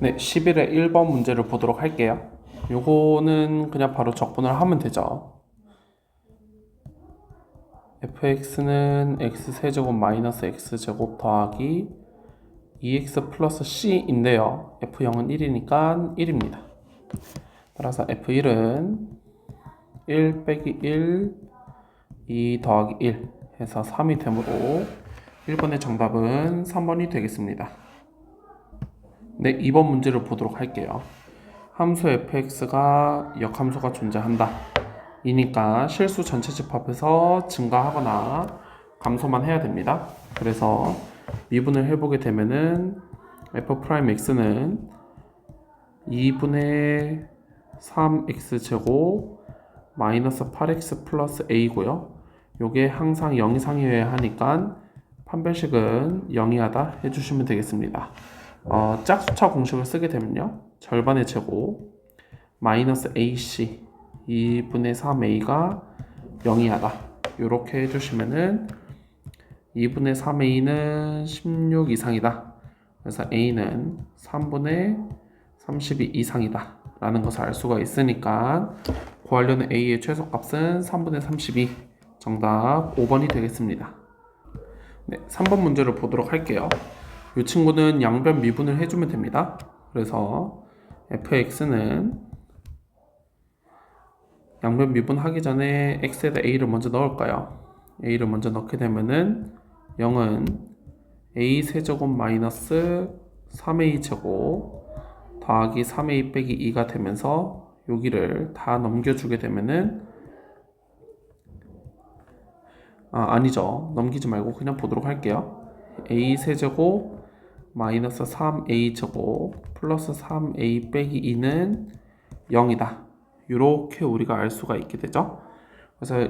네, 11의 1번 문제를 보도록 할게요. 요거는 그냥 바로 적분을 하면 되죠. fx는 x세제곱 마이너스 x제곱 더하기 2x 플러스 c인데요. f0은 1이니까 1입니다. 따라서 f1은 1 빼기 1, 2 더하기 1 해서 3이 되므로 1번의 정답은 3번이 되겠습니다. 네, 2번 문제를 보도록 할게요. 함수 fx가 역함수가 존재한다. 이니까 실수 전체 집합에서 증가하거나 감소만 해야 됩니다. 그래서 미분을 해보게 되면은 f'x는 2분의 3x제곱 마이너스 8x 플러스 a고요. 요게 항상 0 이상이어야 하니까 판별식은 0이하다 해주시면 되겠습니다. 짝수차 공식을 쓰게 되면요, 절반의 제곱 마이너스 ac 2분의 3a가 0이하다 이렇게 해주시면은 2분의 3a는 16 이상이다. 그래서 a는 3분의 32 이상이다 라는 것을 알 수가 있으니까 구하려는 a의 최소값은 3분의 32, 정답 5번이 되겠습니다. 네, 3번 문제를 보도록 할게요. 이 친구는 양변 미분을 해주면 됩니다. 그래서 fx는 양변 미분하기 전에 x에다 a를 먼저 넣을까요? a를 먼저 넣게 되면은 0은 a 세제곱 마이너스 3a 제곱 더하기 3a 빼기 2가 되면서 여기를 다 넘겨주게 되면은 아니죠. 넘기지 말고 그냥 보도록 할게요. a 세제곱 마이너스 3a 제곱 플러스 3a 빼기 2는 0이다. 이렇게 우리가 알 수가 있게 되죠. 그래서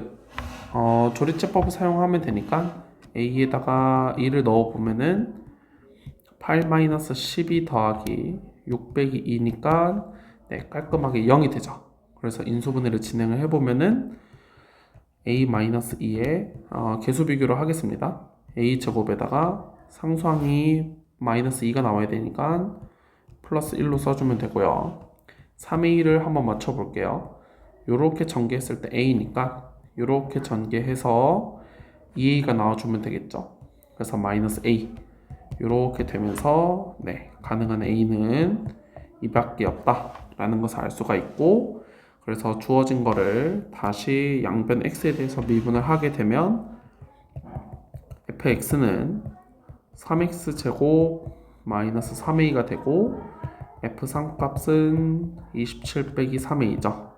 조리제법을 사용하면 되니까 a에다가 2를 넣어보면은 8-12 더하기 6 빼기 2니까 네, 깔끔하게 0이 되죠. 그래서 인수분해를 진행을 해보면은 a-2에 개수 비교를 하겠습니다. a 제곱에다가 상수항이 마이너스 2가 나와야 되니까 플러스 1로 써주면 되고요. 3a를 한번 맞춰볼게요. 요렇게 전개했을 때 a니까 요렇게 전개해서 2a가 나와주면 되겠죠. 그래서 마이너스 a 요렇게 되면서 네, 가능한 a는 2밖에 없다 라는 것을 알 수가 있고, 그래서 주어진 거를 다시 양변 x에 대해서 미분을 하게 되면 fx는 3x 제곱 마이너스 3a가 되고 f3 값은 27 빼기 3a죠.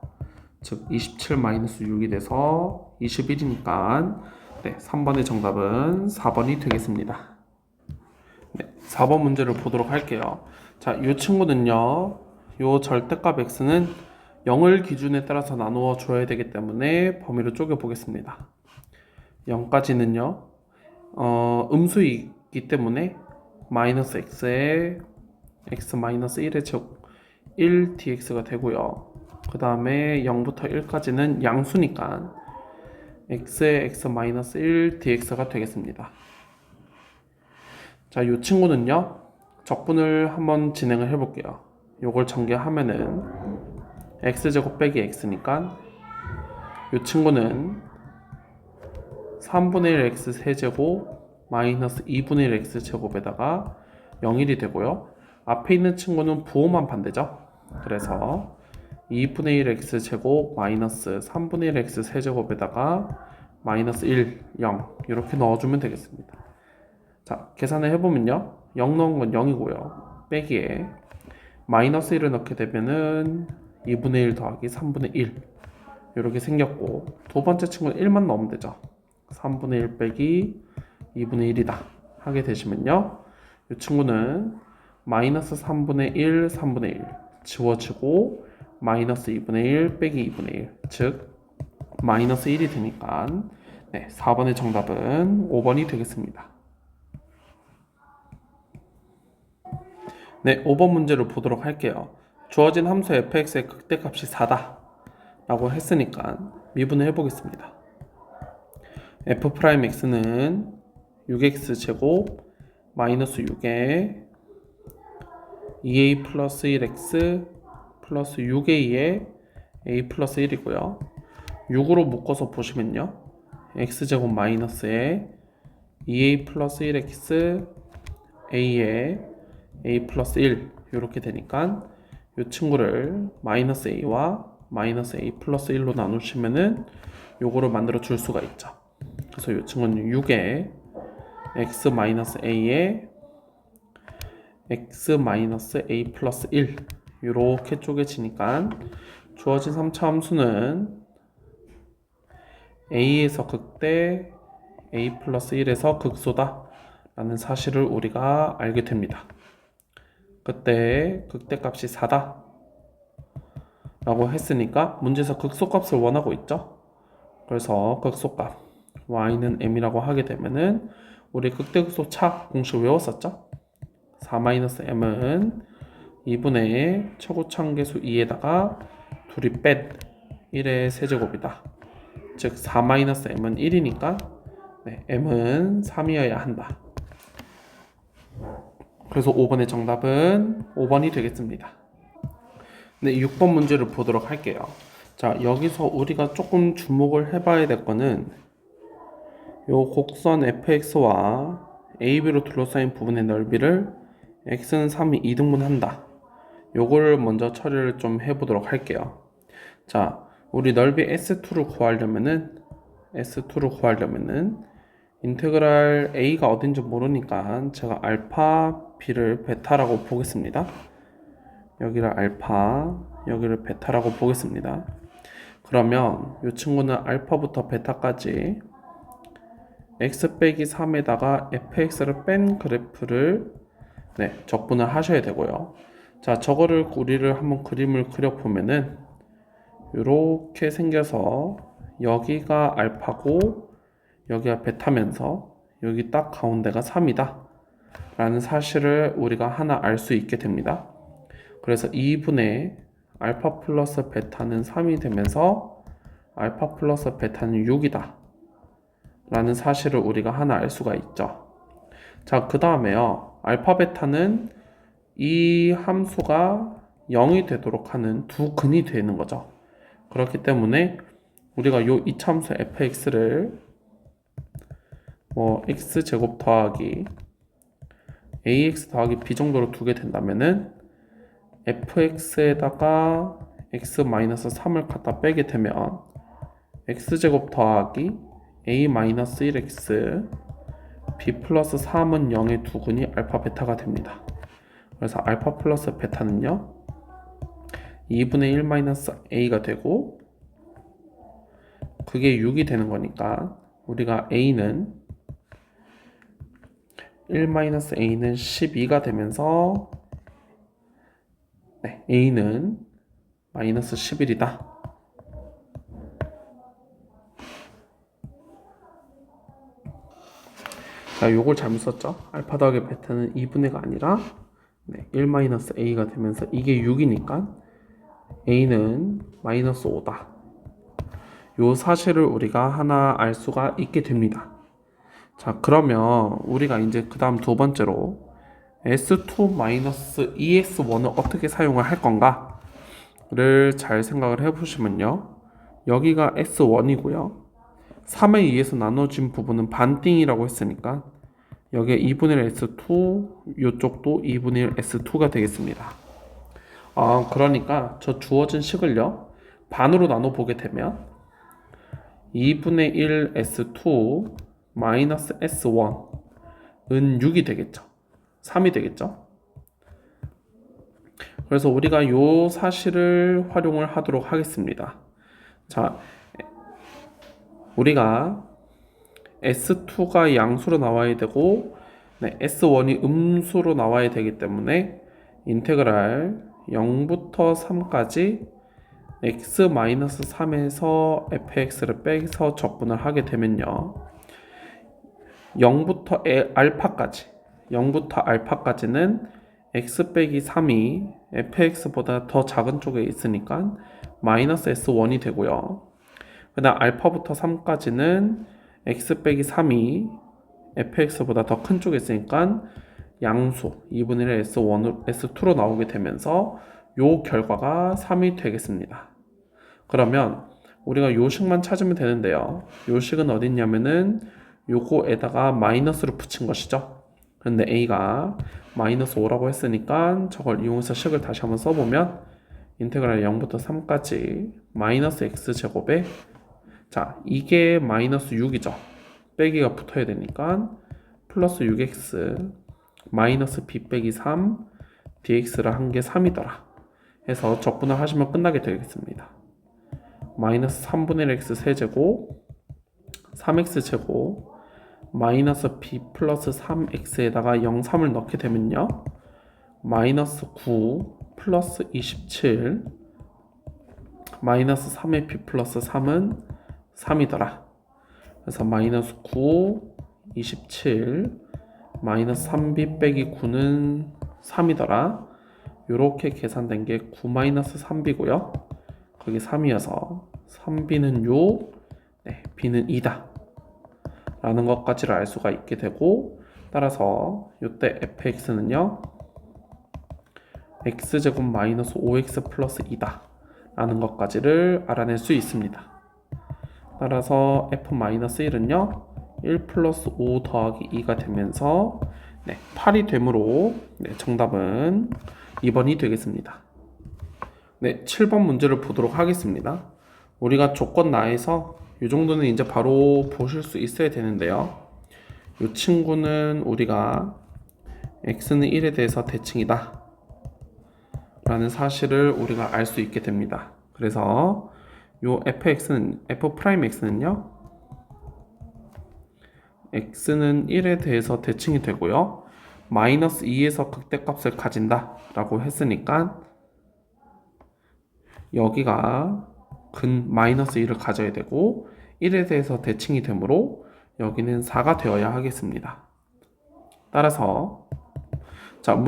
즉 27 마이너스 6이 돼서 21이니까 네, 3번의 정답은 4번이 되겠습니다. 네, 4번 문제를 보도록 할게요. 자, 이 친구는요, 요 절대값 x는 0을 기준에 따라서 나누어 줘야 되기 때문에 범위를 쪼개 보겠습니다. 0까지는요 음수이기 때문에 마이너스 x에 x 마이너스 1의 제곱 1 dx가 되고요. 그 다음에 0부터 1까지는 양수니까 x에 x 마이너스 1 dx가 되겠습니다. 자, 이 친구는요 적분을 한번 진행을 해볼게요. 요걸 전개하면은 x제곱 빼기 x니까 이 친구는 3분의 1 x 세제곱 마이너스 2분의 1 x 제곱에다가 0일이 되고요. 앞에 있는 친구는 부호만 반대죠. 그래서 2분의 1 x 제곱 마이너스 3분의 1 x 세제곱에다가 마이너스 1, 0 이렇게 넣어주면 되겠습니다. 자, 계산을 해보면요, 0 넣은 건 0이고요 빼기에 마이너스 1을 넣게 되면은 2분의 1 더하기 3분의 1 이렇게 생겼고, 두 번째 친구는 1만 넣으면 되죠. 3분의 1 빼기 2분의 1이다 하게 되시면요, 이 친구는 마이너스 3분의 1, 3분의 1 지워지고 마이너스 2분의 1 빼기 2분의 1, 즉 마이너스 1이 되니까 네, 4번의 정답은 5번이 되겠습니다. 네, 5번 문제를 보도록 할게요. 주어진 함수 fx의 극대값이 4다 라고 했으니까 미분을 해보겠습니다. f'x는 6x 제곱 마이너스 6에 2a 플러스 1x 플러스 6a에 a 플러스 1이고요. 6으로 묶어서 보시면요. x제곱 마이너스에 2a 플러스 1x a에 a 플러스 1 이렇게 되니까 이 친구를 마이너스 a와 마이너스 a 플러스 1로 나누시면은 요거를 만들어 줄 수가 있죠. 그래서 이 친구는 6에 x 마이너스 a에 x 마이너스 a 플러스 1 이렇게 쪼개지니까 주어진 3차 함수는 a에서 극대 a 플러스 1에서 극소다 라는 사실을 우리가 알게 됩니다. 그때 극대값이 4다 라고 했으니까 문제에서 극소값을 원하고 있죠. 그래서 극소값 y는 m이라고 하게 되면은 우리 극대극소 차 공식 외웠었죠. 4-m은 2분의 최고차함계수 2에다가 둘이 뺀 1의 세제곱이다. 즉 4-m은 1이니까 m은 3이어야 한다. 그래서 5번의 정답은 5번이 되겠습니다. 네, 6번 문제를 보도록 할게요. 자, 여기서 우리가 조금 주목을 해봐야 될 거는 요 곡선 fx와 AB로 둘러싸인 부분의 넓이를 x는 3이 2등분한다. 요거를 먼저 처리를 좀 해보도록 할게요. 자, 우리 넓이 S2를 구하려면은 인테그랄 A가 어딘지 모르니까 제가 알파, B를 베타라고 보겠습니다. 여기를 알파, 여기를 베타라고 보겠습니다. 그러면 이 친구는 알파부터 베타까지 x 빼기 3에다가 fx를 뺀 그래프를 적분을 하셔야 되고요. 자, 저거를 우리를 한번 그림을 그려보면은 이렇게 생겨서 여기가 알파고 여기가 베타면서 여기 딱 가운데가 3이다 라는 사실을 우리가 하나 알 수 있게 됩니다. 그래서 2분의 알파 플러스 베타는 3이 되면서 알파 플러스 베타는 6이다 라는 사실을 우리가 하나 알 수가 있죠. 자, 그 다음에요, 알파 베타는 이 함수가 0이 되도록 하는 두 근이 되는 거죠. 그렇기 때문에 우리가 요 이차함수 fx를 x제곱 더하기 ax 더하기 b 정도로 두게 된다면은 fx에다가 x-3을 갖다 빼게 되면 x제곱 더하기 a-1x b 플러스 3은 0의 두 근이 알파 베타가 됩니다. 그래서 알파 플러스 베타는요 2분의 1 a가 되고 그게 6이 되는 거니까 우리가 a는 1-a는 12가 되면서 a는 마이너스 11이다. 자, 요걸 잘못 썼죠. 알파 더하기 베타는 2분의가 아니라 1-a가 되면서 이게 6이니까 a는 마이너스 5다. 요 사실을 우리가 하나 알 수가 있게 됩니다. 자, 그러면 우리가 이제 그 다음 두 번째로 S2-ES1을 어떻게 사용을 할 건가를 잘 생각을 해보시면요. 여기가 S1이고요. 3의 2에서 나눠진 부분은 반띵이라고 했으니까 여기에 2분의 1 S2, 이쪽도 2분의 1 S2가 되겠습니다. 그러니까 저 주어진 식을요 반으로 나눠 보게 되면 2분의 1 S2 마이너스 S1은 6이 되겠죠. 3이 되겠죠. 그래서 우리가 요 사실을 활용을 하도록 하겠습니다. 자, 우리가 S2가 양수로 나와야 되고 S1이 음수로 나와야 되기 때문에 인테그랄 0부터 3까지 x-3에서 fx를 빼서 적분을 하게 되면요 0부터 알파까지는 x 빼기 3이 fx보다 더 작은 쪽에 있으니까 마이너스 s1이 되고요. 그 다음 알파부터 3까지는 x 빼기 3이 fx보다 더 큰 쪽에 있으니까 양수 2분의 1 S1, S2로 나오게 되면서 요 결과가 3이 되겠습니다. 그러면 우리가 요식만 찾으면 되는데요. 요식은 어디 있냐면은 요거에다가 마이너스를 붙인 것이죠. 근데 A가 마이너스 5라고 했으니까 저걸 이용해서 식을 다시 한번 써보면 인테그랄 0부터 3까지 마이너스 x제곱에 자 이게 마이너스 6이죠. 빼기가 붙어야 되니까 플러스 6x 마이너스 b 빼기 3 dx를 한 게 3이더라 해서 적분을 하시면 끝나게 되겠습니다. 마이너스 3분의 1 x 세제곱 3x 제곱 마이너스 b 플러스 3x에다가 0, 3을 넣게 되면요 마이너스 9 플러스 27 마이너스 3의 b 플러스 3은 3이더라. 그래서 마이너스 9 27 마이너스 3b 빼기 9는 3이더라. 요렇게 계산된 게 9 마이너스 3b고요. 거기 3이어서 3b는 6 네, b는 2다 라는 것까지를 알 수가 있게 되고 따라서 요때 fx는요 x제곱 마이너스 5x 플러스 2다 라는 것까지를 알아낼 수 있습니다. 따라서 f-1은요 1 플러스 5 더하기 2가 되면서 네, 8이 되므로 네, 정답은 2번이 되겠습니다. 네, 7번 문제를 보도록 하겠습니다. 우리가 조건 나에서 이 정도는 이제 바로 보실 수 있어야 되는데요. 이 친구는 우리가 x는 1에 대해서 대칭이다 라는 사실을 우리가 알 수 있게 됩니다. 그래서 요 f'x는요 x는 1에 대해서 대칭이 되고요 마이너스 2에서 극대값을 가진다 라고 했으니까 여기가 근 마이너스 2를 가져야 되고 1에 대해서 대칭이 되므로 여기는 4가 되어야 하겠습니다. 따라서 자,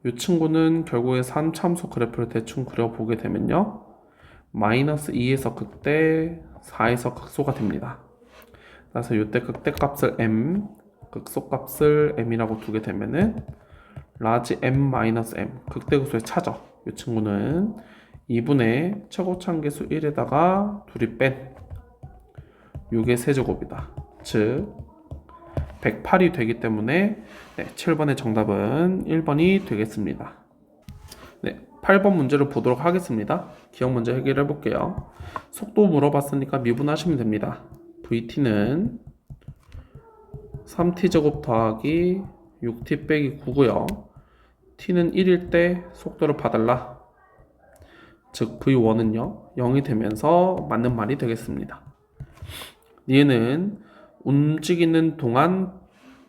이 친구는 결국에 3참수 그래프를 대충 그려보게 되면요 마이너스 2에서 극대 4에서 극소가 됩니다. 그래서 이때 극대값을 m 극소값을 m이라고 두게 되면은 라지 m 마이너스 m 극대극소의 차죠. 이 친구는 2분의 최고차함계수 1에다가 둘이 뺀 6의 세제곱이다. 즉 108이 되기 때문에 네, 7번의 정답은 1번이 되겠습니다. 네, 8번 문제를 보도록 하겠습니다. 기억 문제 해결해 볼게요. 속도 물어봤으니까 미분하시면 됩니다. vt는 3t제곱 더하기 6t 빼기 9고요. t는 1일 때 속도를 봐달라. 즉 v1은요 0이 되면서 맞는 말이 되겠습니다. 얘는 움직이는 동안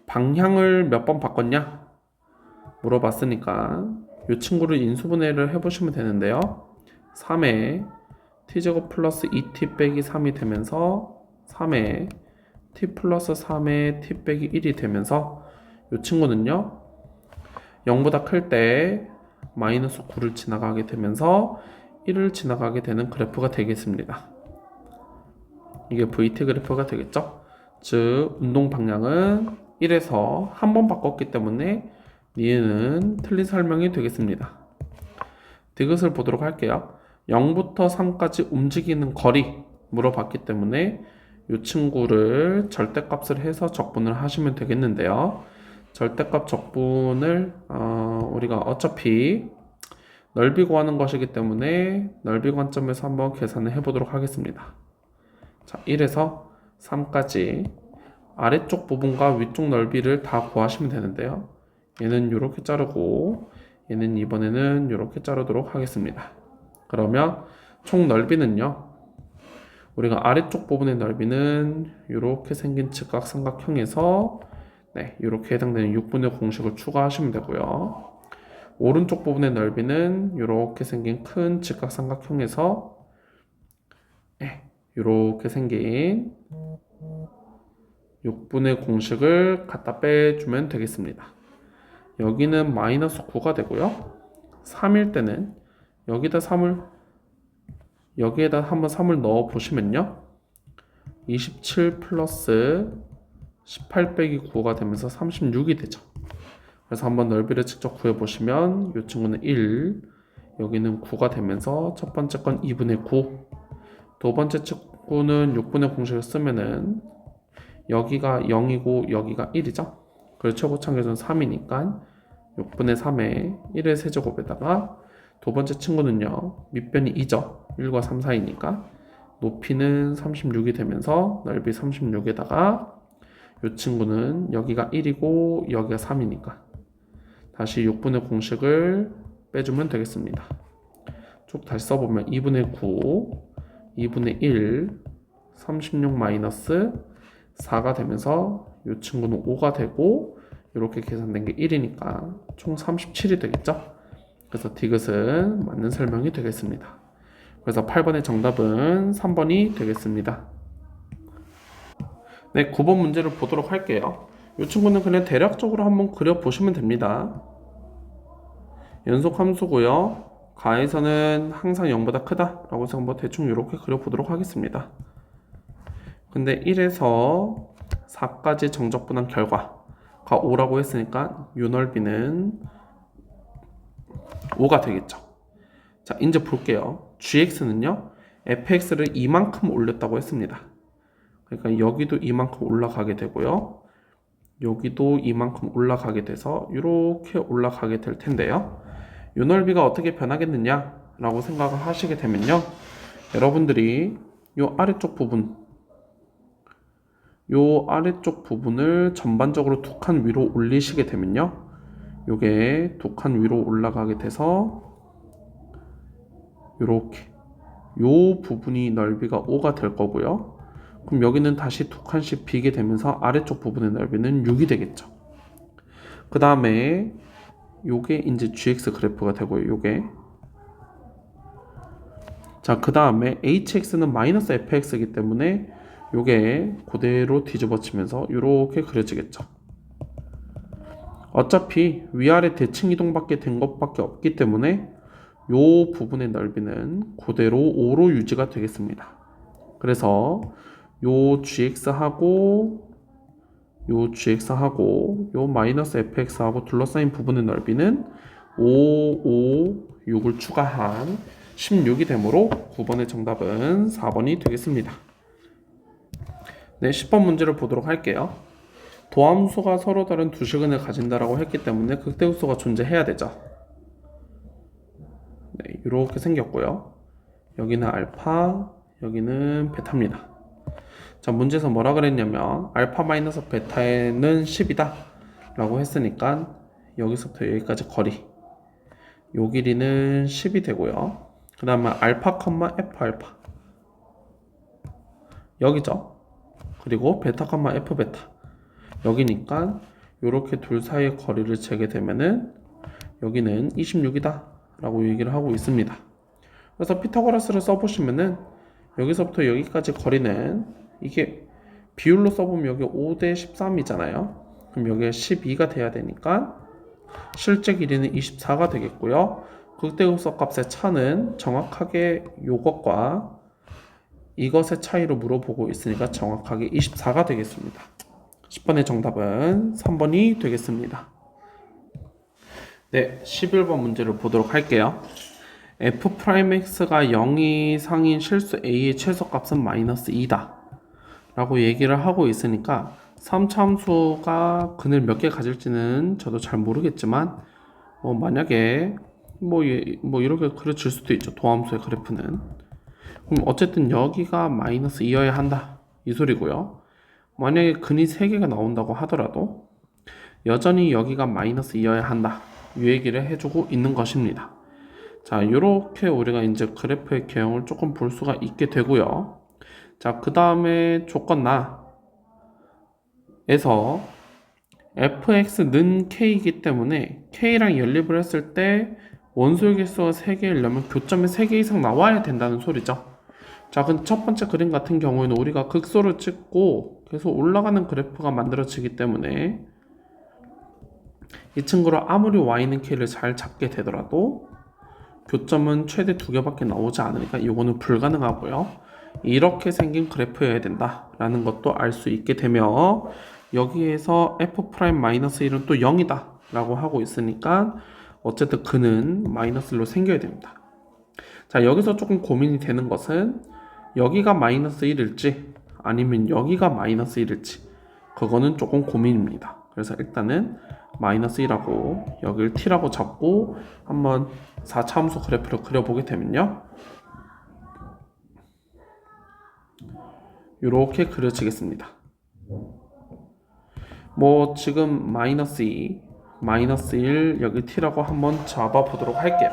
방향을 몇 번 바꿨냐 물어봤으니까 이 친구를 인수분해를 해보시면 되는데요 3에 t제곱 플러스 2t 빼기 3이 되면서 3에 t 플러스 3에 t 빼기 1이 되면서 이 친구는요 0보다 클 때 마이너스 9를 지나가게 되면서 1을 지나가게 되는 그래프가 되겠습니다. 이게 VT 그래프가 되겠죠? 즉 운동 방향은 1에서 한 번 바꿨기 때문에 얘는 틀린 설명이 되겠습니다. 디귿을 보도록 할게요. 0부터 3까지 움직이는 거리 물어봤기 때문에 이 친구를 절대값을 해서 적분을 하시면 되겠는데요. 절대값 적분을 우리가 어차피 넓이 구하는 것이기 때문에 넓이 관점에서 한번 계산을 해보도록 하겠습니다. 자, 1에서 3까지 아래쪽 부분과 위쪽 넓이를 다 구하시면 되는데요. 얘는 이렇게 자르고 얘는 이번에는 이렇게 자르도록 하겠습니다. 그러면 총 넓이는요. 우리가 아래쪽 부분의 넓이는 이렇게 생긴 직각삼각형에서 네, 이렇게 해당되는 6분의 공식을 추가하시면 되고요. 오른쪽 부분의 넓이는 이렇게 생긴 큰 직각삼각형에서 네, 이렇게 생긴 6분의 공식을 갖다 빼주면 되겠습니다. 여기는 마이너스 9가 되고요. 3일 때는 여기에다 한번 3을 넣어 보시면요. 27 플러스 18 빼기 9가 되면서 36이 되죠. 그래서 한번 넓이를 직접 구해보시면 이 친구는 1, 여기는 9가 되면서 첫 번째 건 2분의 9, 두 번째 친구는 6분의 공식을 쓰면은 여기가 0이고 여기가 1이죠. 그리고 최고차계수는 3이니까 6분의 3에 1의 세제곱에다가 두 번째 친구는요, 밑변이 2죠. 1과 3 사이니까 높이는 36이 되면서 넓이 36에다가 이 친구는 여기가 1이고 여기가 3이니까 다시 6분의 공식을 빼주면 되겠습니다. 쭉 다시 써보면 2분의 9, 2분의 1, 36 마이너스 4가 되면서 이 친구는 5가 되고 이렇게 계산된 게 1이니까 총 37이 되겠죠. 그래서 디귿은 맞는 설명이 되겠습니다. 그래서 8번의 정답은 3번이 되겠습니다. 네, 9번 문제를 보도록 할게요. 이 친구는 그냥 대략적으로 한번 그려보시면 됩니다. 연속 함수고요. 가에서는 항상 0보다 크다 라고 해서 한번 대충 이렇게 그려보도록 하겠습니다. 근데 1에서 4까지 정적분한 결과가 5라고 했으니까 요 넓이는 5가 되겠죠. 자, 이제 볼게요. gx는요, fx를 이만큼 올렸다고 했습니다. 그러니까 여기도 이만큼 올라가게 되고요. 여기도 이만큼 올라가게 돼서 이렇게 올라가게 될 텐데요. 요 넓이가 어떻게 변하겠느냐 라고 생각을 하시게 되면요, 여러분들이 요 아래쪽 부분을 전반적으로 두 칸 위로 올리시게 되면요, 요게 두 칸 위로 올라가게 돼서 요렇게 요 부분이 넓이가 5가 될 거고요. 그럼 여기는 다시 두 칸씩 비게 되면서 아래쪽 부분의 넓이는 6이 되겠죠. 그 다음에 요게 이제 gx 그래프가 되고요. 요게 자, 그 다음에 hx는 마이너스 fx이기 때문에 요게 그대로 뒤집어치면서 이렇게 그려지겠죠. 어차피 위아래 대칭 이동밖에 된 것밖에 없기 때문에 요 부분의 넓이는 그대로 5로 유지가 되겠습니다. 그래서 요 gx하고 요 마이너스 fx하고 둘러싸인 부분의 넓이는 5, 5, 6을 추가한 16이 되므로 9번의 정답은 4번이 되겠습니다. 네, 10번 문제를 보도록 할게요. 도함수가 서로 다른 두 시근을 가진다라고 했기 때문에 극대극소가 존재해야 되죠. 네, 이렇게 생겼고요. 여기는 알파, 여기는 베타입니다. 자, 문제에서 뭐라 그랬냐면 알파 마이너스 베타에는 10이다 라고 했으니까 여기서부터 여기까지 거리, 요 길이는 10이 되고요. 그 다음에 알파, F 알파 여기죠. 그리고 베타, F 베타 여기니까 이렇게 둘 사이의 거리를 재게 되면은 여기는 26이다 라고 얘기를 하고 있습니다. 그래서 피타고라스를 써보시면은 여기서부터 여기까지 거리는 이게 비율로 써보면 여기 5대 13이잖아요. 그럼 여기가 12가 돼야 되니까 실제 길이는 24가 되겠고요. 극대극소 값의 차는 정확하게 이것과 이것의 차이로 물어보고 있으니까 정확하게 24가 되겠습니다. 10번의 정답은 3번이 되겠습니다. 네, 11번 문제를 보도록 할게요. f'x가 0 이상인 실수 a의 최소값은 마이너스 2다 라고 얘기를 하고 있으니까 3차 함수가 근을 몇 개 가질지는 저도 잘 모르겠지만 만약에 이렇게 그려질 수도 있죠. 도함수의 그래프는. 그럼 어쨌든 여기가 마이너스 2여야 한다 이 소리고요. 만약에 근이 3개가 나온다고 하더라도 여전히 여기가 마이너스 2여야 한다 이 얘기를 해주고 있는 것입니다. 자, 이렇게 우리가 이제 그래프의 개형을 조금 볼 수가 있게 되고요. 자, 그 다음에 조건 나에서 fx는 k이기 때문에 k랑 연립을 했을 때 원소의 개수가 3개이려면 교점이 3개 이상 나와야 된다는 소리죠. 자, 그럼 첫 번째 그림 같은 경우에는 우리가 극소를 찍고 계속 올라가는 그래프가 만들어지기 때문에 이 친구를 아무리 y는 k를 잘 잡게 되더라도 교점은 최대 2개밖에 나오지 않으니까 이거는 불가능하고요. 이렇게 생긴 그래프여야 된다라는 것도 알 수 있게 되며 여기에서 f'-1은 또 0이다 라고 하고 있으니까 어쨌든 근은 마이너스 1로 생겨야 됩니다. 자, 여기서 조금 고민이 되는 것은 여기가 마이너스 1일지 아니면 여기가 마이너스 1일지 그거는 조금 고민입니다. 그래서 일단은 마이너스 1하고 여기를 t라고 잡고 한번 4차함수 그래프를 그려보게 되면요, 이렇게 그려지겠습니다. 뭐 지금 마이너스 2, 마이너스 1 여기 t라고 한번 잡아보도록 할게요.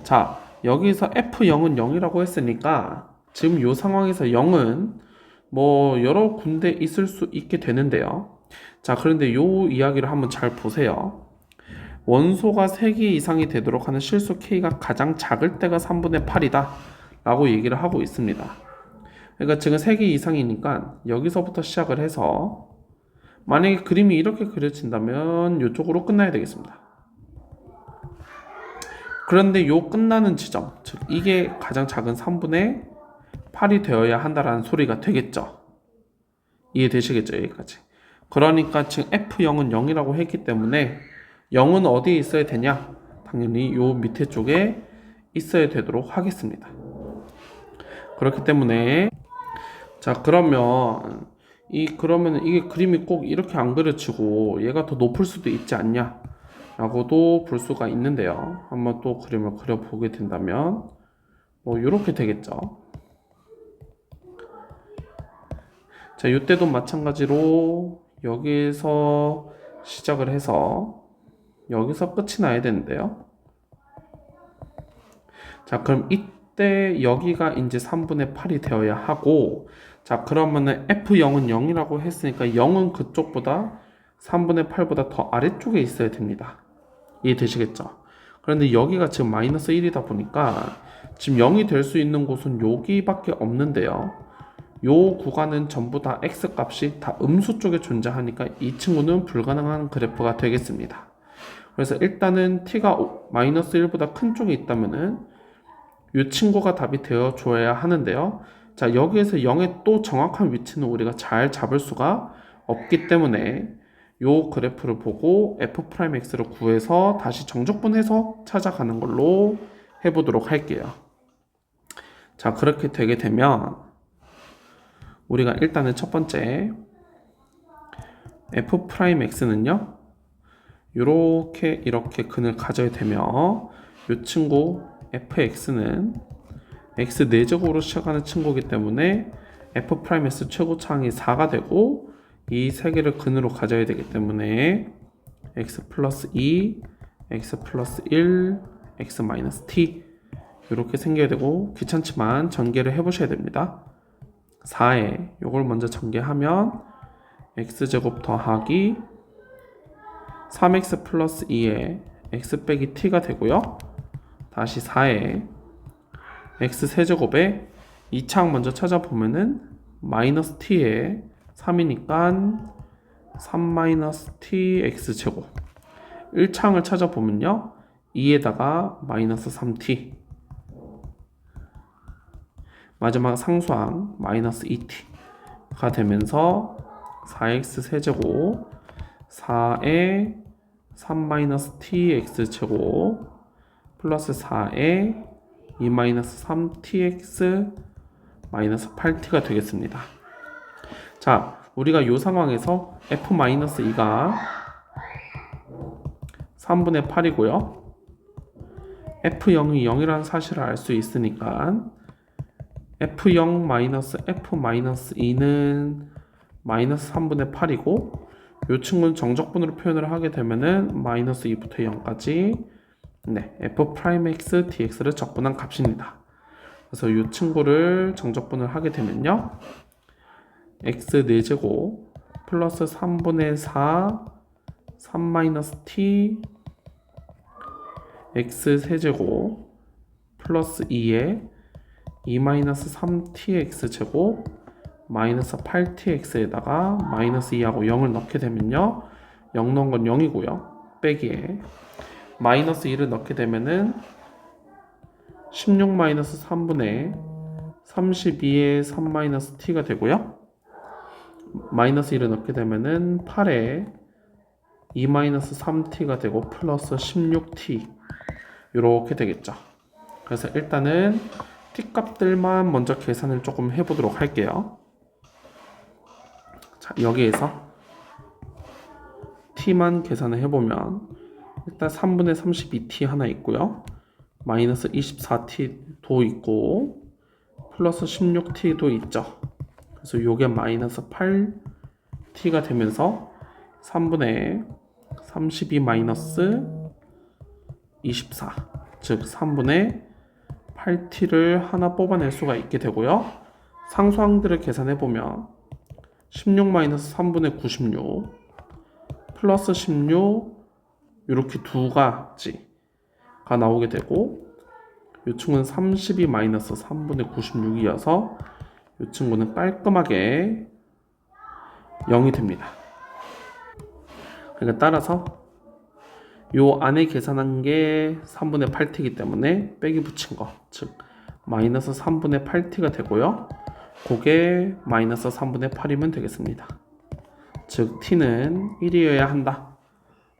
자, 여기서 f0은 0이라고 했으니까 지금 이 상황에서 0은 뭐 여러 군데 있을 수 있게 되는데요. 자, 그런데 이 이야기를 한번 잘 보세요. 원소가 3개 이상이 되도록 하는 실수 K가 가장 작을 때가 3분의 8이다 라고 얘기를 하고 있습니다. 그러니까 지금 3개 이상이니까 여기서부터 시작을 해서 만약에 그림이 이렇게 그려진다면 이쪽으로 끝나야 되겠습니다. 그런데 요 끝나는 지점, 즉 이게 가장 작은 3분의 8이 되어야 한다라는 소리가 되겠죠. 이해되시겠죠? 여기까지. 그러니까 지금 F0은 0이라고 했기 때문에 0은 어디에 있어야 되냐? 당연히 요 밑에 쪽에 있어야 되도록 하겠습니다. 그렇기 때문에 자, 그러면 그러면 이게 그림이 꼭 이렇게 안 그려지고 얘가 더 높을 수도 있지 않냐? 라고도 볼 수가 있는데요. 한번 또 그림을 그려보게 된다면 뭐 이렇게 되겠죠. 자, 이때도 마찬가지로 여기에서 시작을 해서 여기서 끝이 나야 되는데요. 자, 그럼 이때 여기가 이제 3분의 8이 되어야 하고, 자, 그러면은 F0은 0이라고 했으니까 0은 그쪽보다 3분의 8보다 더 아래쪽에 있어야 됩니다. 이해되시겠죠? 그런데 여기가 지금 마이너스 1이다 보니까 지금 0이 될 수 있는 곳은 여기밖에 없는데요. 요 구간은 전부 다 x 값이 다 음수 쪽에 존재하니까 이 친구는 불가능한 그래프가 되겠습니다. 그래서 일단은 t가 마이너스 1보다 큰 쪽에 있다면은 이 친구가 답이 되어 줘야 하는데요. 자, 여기에서 0의 또 정확한 위치는 우리가 잘 잡을 수가 없기 때문에 요 그래프를 보고 f'x를 구해서 다시 정적분해서 찾아가는 걸로 해보도록 할게요. 자, 그렇게 되게 되면 우리가 일단은 첫 번째 f'x는요 이렇게 근을 가져야 되며 이 친구 fx는 x 4제곱으로 시작하는 친구이기 때문에 f'x 최고차항이 4가 되고 이 세 개를 근으로 가져야 되기 때문에 x 플러스 2, x 플러스 1, x 마이너스 t 이렇게 생겨야 되고, 귀찮지만 전개를 해보셔야 됩니다. 4에 요걸 먼저 전개하면 x제곱 더하기 3x 플러스 2에 x 빼기 t가 되고요. 다시 4에 x 세제곱에 2차항 먼저 찾아보면은 마이너스 t에 3이니까 3 마이너스 t x제곱, 1차항을 찾아보면요 2에다가 마이너스 3t, 마지막 상수항 마이너스 2t가 되면서 4x 세제곱 4에 3 마이너스 t x제곱 플러스 4에 2 마이너스 3tx 마이너스 8t가 되겠습니다. 자, 우리가 이 상황에서 f-2가 3분의 8이고요 f0이 0이라는 사실을 알 수 있으니까 f0 마이너스 f-2는 마이너스 3분의 8이고 이 친구는 정적분으로 표현을 하게 되면은 마이너스 2부터 0까지 f'x dx를 적분한 값입니다. 그래서 이 친구를 정적분을 하게 되면요 x 4제곱 플러스 3분의 4 3 마이너스 t x 세제곱 플러스 2에 2 마이너스 3tx 제곱 마이너스 8tx에다가 마이너스 2하고 0을 넣게 되면요 0 넣은 건 0이고요 빼기에 마이너스 2를 넣게 되면은 16 마이너스 3분의 32에 3 마이너스 t가 되고요 마이너스 1을 넣게 되면은 8에 2-3t가 되고 플러스 16t 이렇게 되겠죠. 그래서 일단은 t 값들만 먼저 계산을 조금 해보도록 할게요. 자, 여기에서 t만 계산을 해보면 일단 3분의 32t 하나 있고요. 마이너스 24t도 있고 플러스 16t도 있죠. 그래서 요게 마이너스 8t가 되면서 3분의 32 마이너스 24, 즉 3분의 8t를 하나 뽑아낼 수가 있게 되고요. 상수항들을 계산해보면 16 마이너스 3분의 96 플러스 16 이렇게 두 가지가 나오게 되고 이 친구는 32 마이너스 3분의 96이어서 이 친구는 깔끔하게 0이 됩니다. 그러니까 따라서 요 안에 계산한 게 3분의 8t이기 때문에 빼기 붙인 거, 즉 마이너스 3분의 8t가 되고요. 그게 마이너스 3분의 8이면 되겠습니다. 즉 t는 1이어야 한다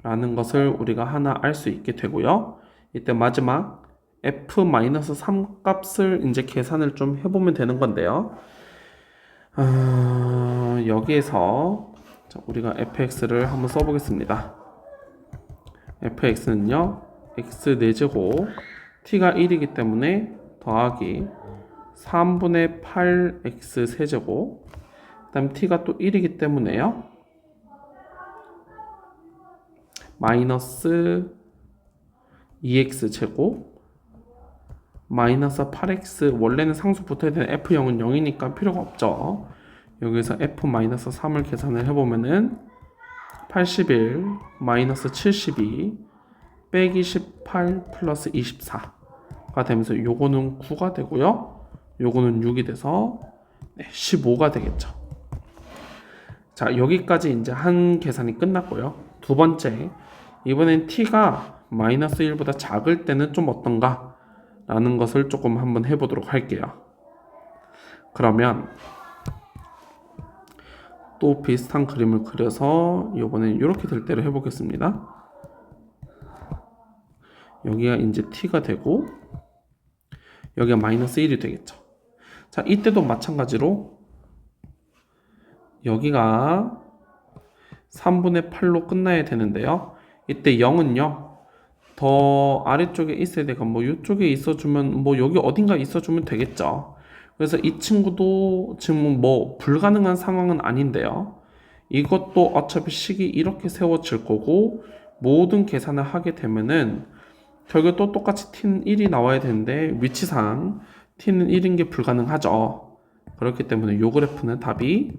라는 것을 우리가 하나 알 수 있게 되고요. 이때 마지막 f-3 값을 이제 계산을 좀 해보면 되는 건데요. 여기에서 우리가 fx를 한번 써보겠습니다. fx는요 x 4제곱 t가 1이기 때문에 더하기 3분의 8x 세제곱 그 다음 t가 또 1이기 때문에요 마이너스 2x 제곱 마이너스 8x 원래는 상수 붙어야 되는 f0은 0이니까 필요가 없죠. 여기서 f-3을 계산을 해보면은 81 마이너스 72 빼기 18 플러스 24가 되면서 요거는 9가 되고요. 요거는 6이 돼서 15가 되겠죠. 자, 여기까지 이제 한 계산이 끝났고요. 두 번째, 이번엔 t가 마이너스 1보다 작을 때는 좀 어떤가? 라는 것을 조금 한번 해보도록 할게요. 그러면 또 비슷한 그림을 그려서 이번엔 이렇게 될 때를 해보겠습니다. 여기가 이제 t가 되고 여기가 마이너스 1이 되겠죠. 자, 이때도 마찬가지로 여기가 3분의 8로 끝나야 되는데요. 이때 0은요 더 아래쪽에 있어야 되고 뭐 이쪽에 있어주면 뭐 여기 어딘가 있어주면 되겠죠. 그래서 이 친구도 지금 뭐 불가능한 상황은 아닌데요. 이것도 어차피 식이 이렇게 세워질 거고 모든 계산을 하게 되면은 결국 또 똑같이 t는 1이 나와야 되는데 위치상 t는 1인 게 불가능하죠. 그렇기 때문에 이 그래프는 답이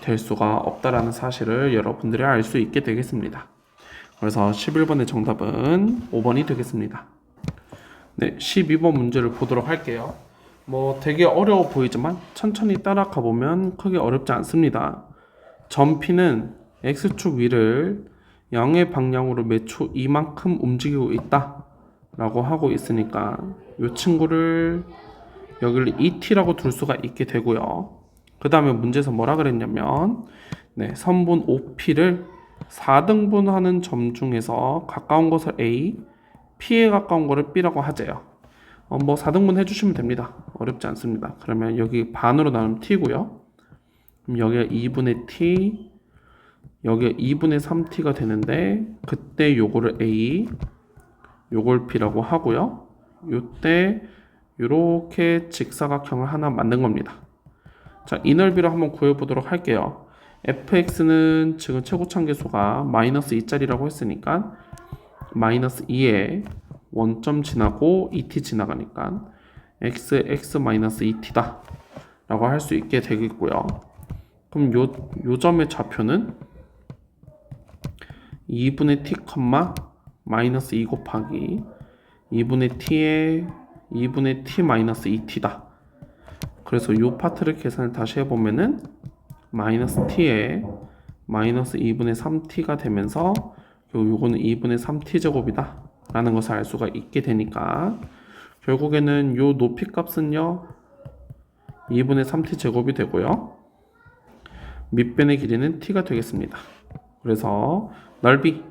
될 수가 없다라는 사실을 여러분들이 알 수 있게 되겠습니다. 그래서 11번의 정답은 5번이 되겠습니다. 네, 12번 문제를 보도록 할게요. 뭐 되게 어려워 보이지만 천천히 따라가 보면 크게 어렵지 않습니다. 점 P는 X축 위를 양의 방향으로 매초 이만큼 움직이고 있다 라고 하고 있으니까 이 친구를 여기를 ET라고 둘 수가 있게 되고요. 그 다음에 문제에서 뭐라 그랬냐면 선분 OP를 4등분하는 점 중에서 가까운 것을 A, P에 가까운 것을 B라고 하재요. 뭐 4등분 해주시면 됩니다. 어렵지 않습니다. 그러면 여기 반으로 나누면 T고요. 그럼 여기가 2분의 T, 여기가 2분의 3T가 되는데 그때 요거를 A, 요걸 B라고 하고요. 요때 요렇게 직사각형을 하나 만든 겁니다. 자, 이 넓이로 한번 구해보도록 할게요. fx는 지금 최고차계수가 마이너스 2짜리라고 했으니까 마이너스 2에 원점 지나고 2t 지나가니까 x 마이너스 2t다 라고 할 수 있게 되겠고요. 그럼 요 점의 좌표는 2분의 t, 마이너스 2 곱하기 2분의 t에 2분의 t 마이너스 2t다. 그래서 요 파트를 계산을 다시 해보면은 마이너스 t에 마이너스 2분의 3t가 되면서 요거는 2분의 3t 제곱이다 라는 것을 알 수가 있게 되니까 결국에는 요 높이 값은요 2분의 3t 제곱이 되고요. 밑변의 길이는 t가 되겠습니다. 그래서 넓이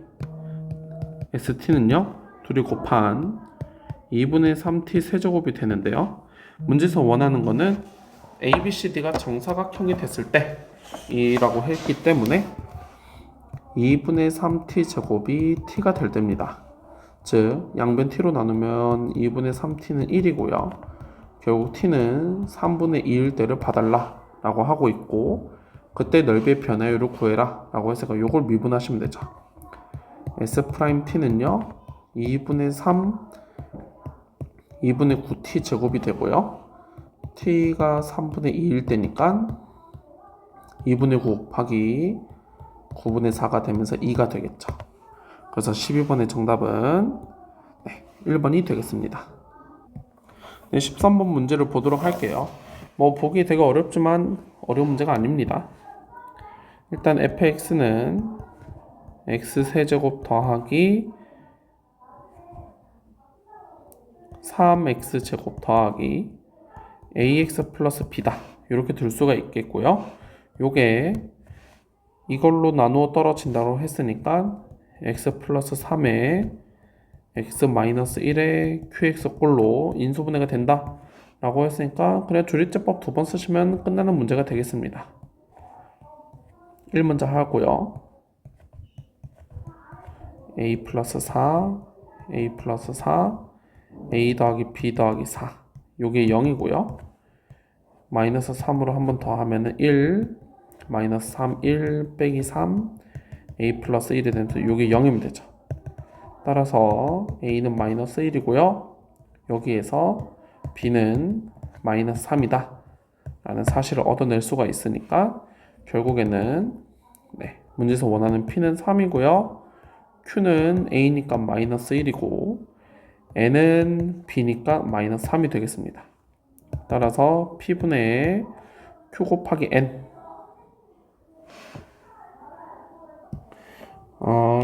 st는요 둘이 곱한 2분의 3t 세제곱이 되는데요. 문제에서 원하는 거는 ABCD가 정사각형이 됐을 때 이라고 했기 때문에 2분의 3t 제곱이 t가 될 때입니다. 즉 양변 t로 나누면 2분의 3t는 1이고요. 결국 t는 3분의 2일 때를 봐달라 라고 하고 있고, 그때 넓이의 변화율을 구해라 라고 해서 이걸 미분하시면 되죠. S'T는요 2분의 3 2분의 9t 제곱이 되고요. t가 3분의 2일 때니까 2분의 9 곱하기 9분의 4가 되면서 2가 되겠죠. 그래서 12번의 정답은 1번이 되겠습니다. 13번 문제를 보도록 할게요. 보기 되게 어렵지만 어려운 문제가 아닙니다. 일단 fx는 x세제곱 더하기 3x제곱 더하기 ax 플러스 b다. 이렇게 둘 수가 있겠고요. 요게 이걸로 나누어 떨어진다고 했으니까 x 플러스 3에 x 마이너스 1에 qx 꼴로 인수분해가 된다 라고 했으니까 그냥 조리제법 2번 쓰시면 끝나는 문제가 되겠습니다. 1문자 하고요. a 플러스 4 a 플러스 4 a 더하기 b 더하기 4 요게 0이고요. 마이너스 3으로 한 번 더 하면은 1 마이너스 3 1 빼기 3 a 플러스 1이 되면서 요게 0이면 되죠. 따라서 a는 마이너스 1이고요. 여기에서 b는 마이너스 3이다 라는 사실을 얻어낼 수가 있으니까 결국에는 문제에서 원하는 p는 3이고요. q는 a니까 마이너스 1이고 n은 b니까 마이너스 3이 되겠습니다. 따라서 p분의 q 곱하기 n.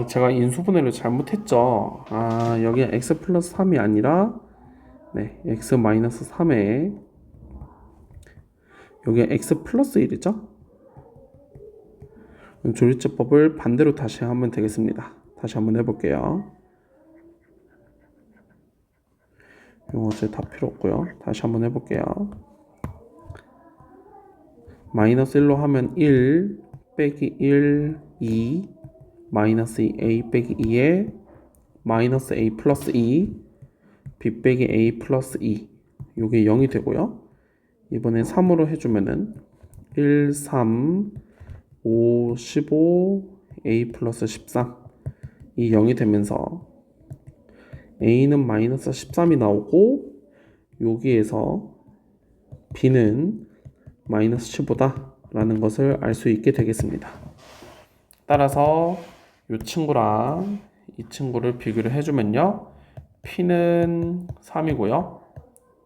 제가 인수분해를 잘못했죠. 여기 x 플러스 3이 아니라 x 마이너스 3에 여기 x 플러스 1이죠. 조리제법을 반대로 다시 하면 되겠습니다. 다시 한번 해볼게요. 이거 이제 다 필요 없고요. 다시 한번 해볼게요. 마이너스 1로 하면 1 빼기 1 2 마이너스 2 a 빼기 2에 마이너스 a 플러스 2 b 빼기 a 플러스 2 요게 0이 되고요. 이번엔 3으로 해주면은 1 3 5 15 a 플러스 13 이 0이 되면서 a는 마이너스 13이 나오고 여기에서 b는 마이너스 15다 라는 것을 알 수 있게 되겠습니다. 따라서 이 친구랑 이 친구를 비교를 해주면요, p는 3이고요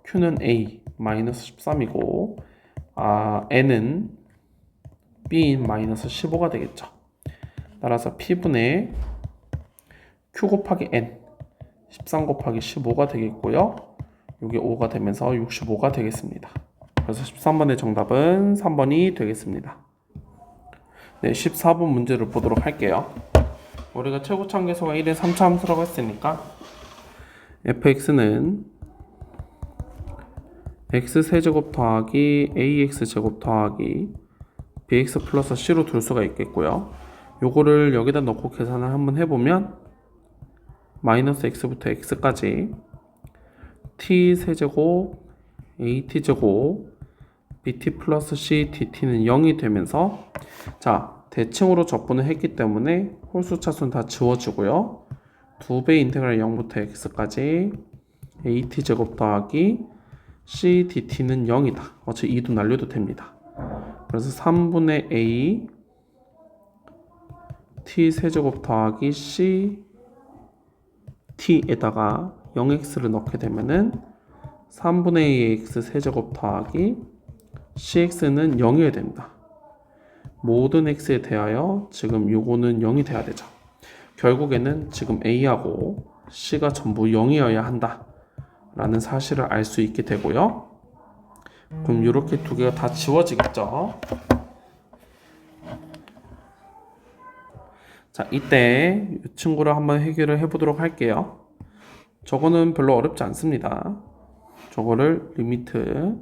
q는 a 마이너스 13이고 n은 b인 마이너스 15가 되겠죠. 따라서 p분의 q 곱하기 n 13 곱하기 15가 되겠고요. 이게 5가 되면서 65가 되겠습니다. 그래서 13번의 정답은 3번이 되겠습니다. 14번 문제를 보도록 할게요. 우리가 최고차함계수가 1의 3차 함수라고 했으니까 fx는 x세제곱 더하기 ax제곱 더하기 bx 플러스 c로 둘 수가 있겠고요. 요거를 여기다 넣고 계산을 한번 해보면 마이너스 x부터 x까지 t세제곱 at제곱 bt 플러스 c dt는 0이 되면서 대칭으로 적분을 했기 때문에 홀수 차수는 다 지워지고요. 2배 인테그랄 0부터 x까지 at제곱 더하기 c dt는 0이다. 어차피 2도 날려도 됩니다. 그래서 3분의 a t 세제곱 더하기 c t에다가 0x를 넣게 되면은 3분의 2x 세제곱 더하기 cx는 0이어야 됩니다. 모든 x에 대하여 지금 요거는 0이 돼야 되죠. 결국에는 지금 a하고 c가 전부 0이어야 한다 라는 사실을 알 수 있게 되고요. 그럼 이렇게 두 개가 다 지워지겠죠. 자, 이때 이 친구를 한번 해결을 해보도록 할게요. 저거는 별로 어렵지 않습니다. 저거를 리미트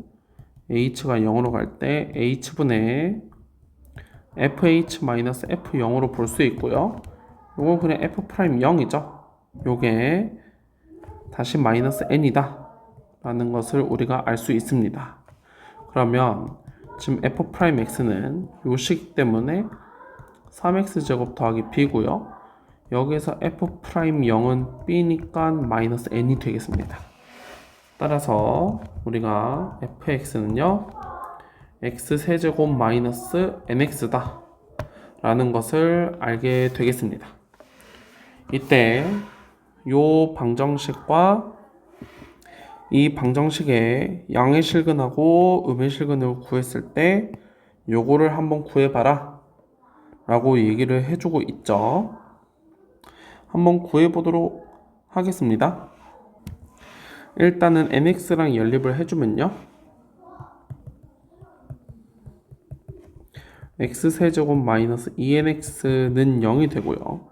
h가 0으로 갈 때 h분의 fh-f0으로 볼 수 있고요. 요건 그냥 f'0이죠. 요게 다시 마이너스 n이다 라는 것을 우리가 알 수 있습니다. 그러면 지금 f'x는 요 식 때문에 3x제곱 더하기 b고요. 여기서 f'0은 b니까 마이너스 n이 되겠습니다. 따라서 우리가 fx는요 x세제곱 마이너스 nx다 라는 것을 알게 되겠습니다. 이때 요 방정식과 이 방정식의 양의 실근하고 음의 실근을 구했을 때 요거를 한번 구해봐라 라고 얘기를 해주고 있죠. 한번 구해보도록 하겠습니다. 일단은 nx랑 연립을 해주면요 x세제곱 마이너스 2nx는 0이 되고요.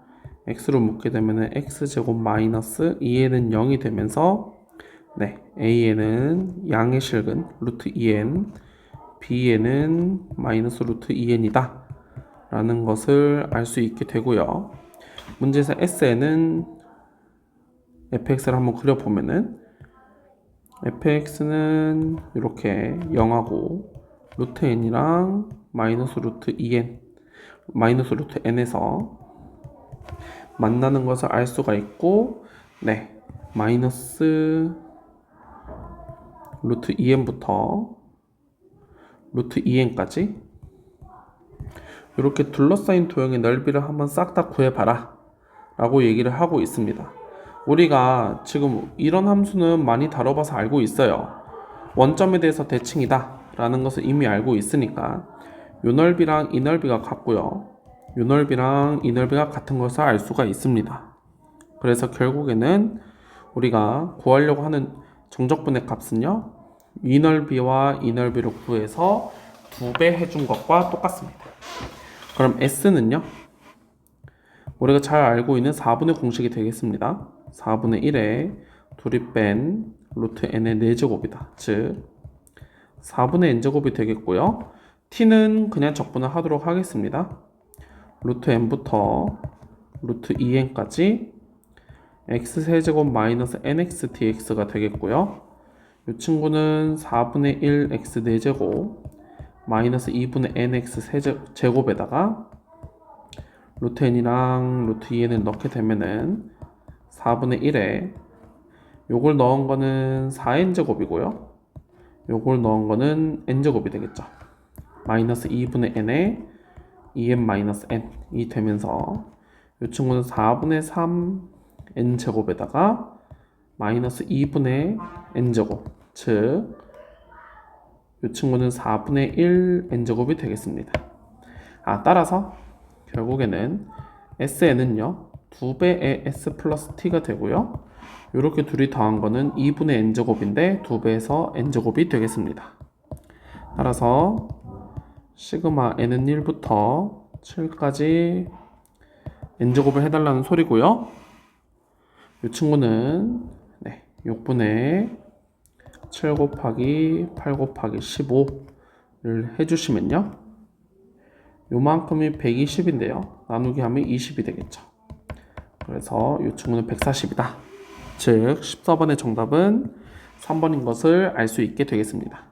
x로 묶게 되면 x제곱 마이너스 2n은 0이 되면서 네, a에는 양의 실근 루트 2n, b에는 마이너스 루트 2n이다 라는 것을 알 수 있게 되고요. 문제에서 s에는 fx를 한번 그려보면은 fx는 이렇게 0하고 루트 n이랑 마이너스 루트 2n, 마이너스 루트 n에서 만나는 것을 알 수가 있고, 네, 마이너스 루트 2n부터 루트 2n까지 이렇게 둘러싸인 도형의 넓이를 한번 싹 다 구해봐라 라고 얘기를 하고 있습니다. 우리가 지금 이런 함수는 많이 다뤄봐서 알고 있어요. 원점에 대해서 대칭이다 라는 것을 이미 알고 있으니까 요 넓이랑 이 넓이가 같고요, 요 넓이랑 이 넓이가 같은 것을 알 수가 있습니다. 그래서 결국에는 우리가 구하려고 하는 정적분의 값은요 이 넓이와 이 넓이를 구해서 2배 해준 것과 똑같습니다. 그럼 S는요 우리가 잘 알고 있는 4분의 공식이 되겠습니다. 4분의 1에 둘이 뺀 루트 n의 4제곱이다. 즉 4분의 n제곱이 되겠고요. t는 그냥 적분을 하도록 하겠습니다. 루트 n부터 루트 2n까지 x세제곱 마이너스 nx dx가 되겠고요. 이 친구는 4분의 1 x 4제곱 마이너스 2분의 nx 제곱에다가 루트 n이랑 루트 2n을 넣게 되면은 4분의 1에 요걸 넣은 거는 4n제곱이고요. 요걸 넣은 거는 n제곱이 되겠죠. 마이너스 2분의 n에 2n 마이너스 n이 되면서 이 친구는 4분의 3 n제곱에다가 마이너스 2분의 n제곱, 즉 이 친구는 4분의 1 n제곱이 되겠습니다. 따라서 결국에는 SN은요 2배의 S 플러스 T가 되고요, 이렇게 둘이 더한 거는 2분의 n제곱인데 2배에서 n제곱이 되겠습니다. 따라서 시그마 n은 1부터 7까지 n제곱을 해달라는 소리고요. 이 친구는 6분의 7 곱하기 8 곱하기 15를 해주시면요 요만큼이 120인데요 나누기 하면 20이 되겠죠. 그래서 이 친구는 140이다. 즉 14번의 정답은 3번인 것을 알 수 있게 되겠습니다.